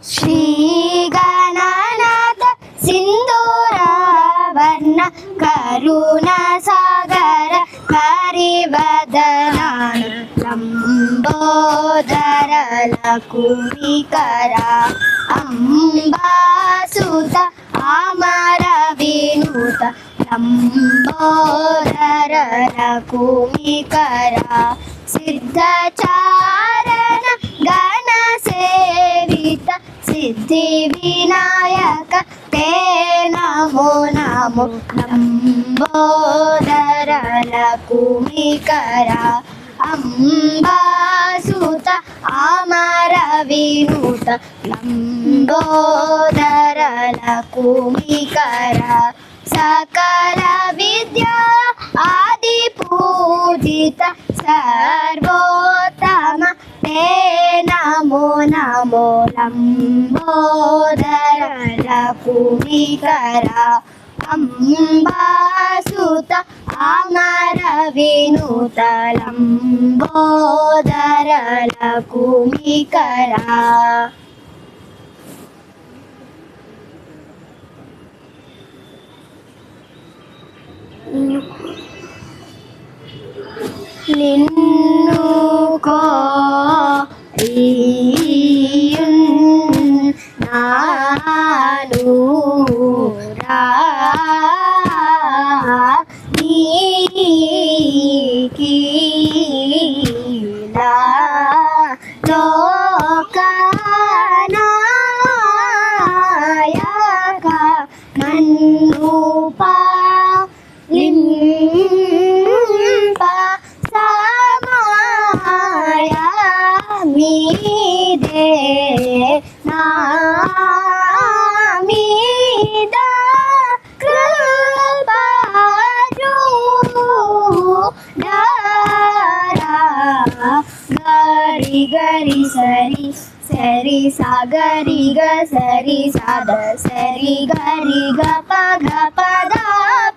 ಶ್ರೀ ಗಣನಾಥ ಸಿಂಧೂರವರ್ಣ ಕರುಣ ಸಾಗರ ಹರಿವದನ ಲಂಬೋದರ ಲಕುಮಿಕರ ಅಂಬಾಸುತ ಅಮರ ವಿನುತ ಲಂಬೋದರ ಲಕುಮಿಕರ ಸಿದ್ಧಚಾರಣ ಗಣ ಸೇವಿತ ಸಿದ್ಧಿ ವಿನಾಯಕ ತೇ ನಮೋ ನಮೋ ಲಂಬೋದರ ಲಕುಮಿಕರ ಅಂಬಾಸುತ ಅಮರ ವಿನುತ ಲಂಬೋದರ ಲಕುಮಿಕರ ಸಕಲ ವಿದ್ಯಾ ಆದಿ ಪೂಜಿತ ಸರ್ವೋತ್ತಮ ತೇ ನಮೋ ನಮೋ ಲಂಬೋದರ ಲಕುಮಿಕರ ಅಂಬಾಸುತ ಅಮರ ವಿನುತ ಲಂಬೋದರ ಲಕುಮಿಕರ. ನಿನ್ನು ಕೋರಿಯುನ್ ನಾನು ನೀಕೀಲ ಲೋಕನಾಯಕ ಮನ್ನೂಪ ಲಿಂಪ ಸಮಾಯ ಮೀದೆ ನಾಮೀದ ಕೃಪಾಜು ದಾರ ಗರಿ ಗರಿ ಸರಿ ಸರಿ ಸಾಗರಿ ಗ ಸರಿ ಸಾದ ಸರಿ ಗರಿ ಗ ಪ ಗ ಪದ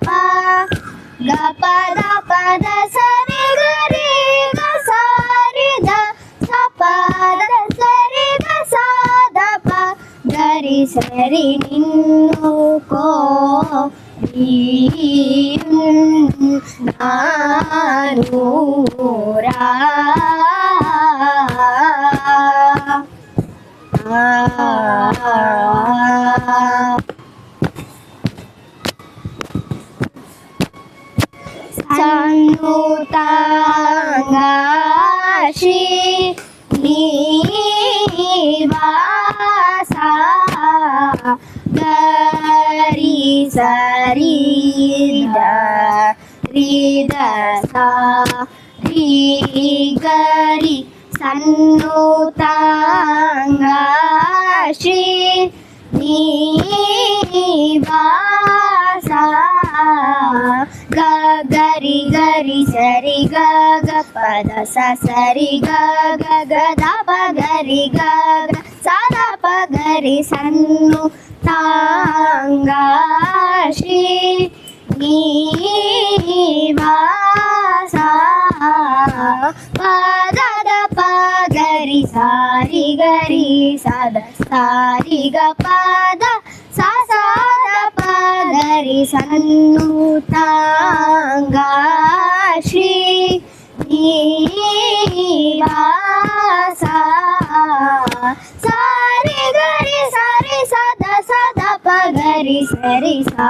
ಪ ಗ ಪದ ಪದ ಸರಿ ಗರಿ ಗ ಸಾರಿ ದ ಸ ಪದ ಸರಿ ಗ ಸಾದ ಪ ಗರಿ ಸರಿ ನಿನ್ನು ನಾನು ಸಂನುತಾಂಗಾಶಿ ನೀವಾಸ ಗರಿ ಸರಿ ರಿದ ಸಾ ರಿ ಗರಿ ಸನ್ನುತಾಂಗಾಶಿ ನೀವಾಸ ಗ ಗರಿ ಗರಿ ಸರಿ ಗ ಗ ಪದ ಸ ಸರಿ ಗ ಗ ಗ ದ ಪ ಗರಿ ಗ ಗ ಸ ದ ಪ ಗರಿ ಸನ್ನು ತಾಂಗಾಶಿ ನೀವಾಸ ಪದ ದ ಪ ಗರಿ ಸಾರಿ ಗರಿ ಸದ ಸಾರಿ ಗ ಪದ ಸ ದ ಪ ಗರಿ ಸನ್ನು ತಾಂಗಾಶಿ ನೀವಾಸ ಸಾರಿ ಗರಿ ಸಾರಿ ಸದ ಸದ ಪ ಗರಿ ಸರಿ ಸಾ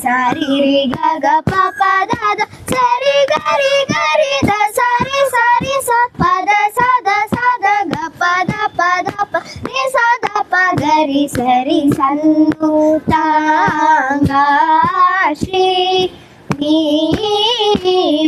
ಸಾರಿ ರಿ ಗ ಗ ಪ ಪ ದ ದ ಸರಿ ಗರಿ ಗರಿ ದ ಸಾರಿ ಸಾರಿ ಸ ಪದ ಸದ ಸದ ಗ ಪದ ಪದ ಪ ರಿ ಸದ ಪ ಗರಿ ಸರಿ ಸನ್ನುತಾಂಗಾಶಿ ನೀವಾಸ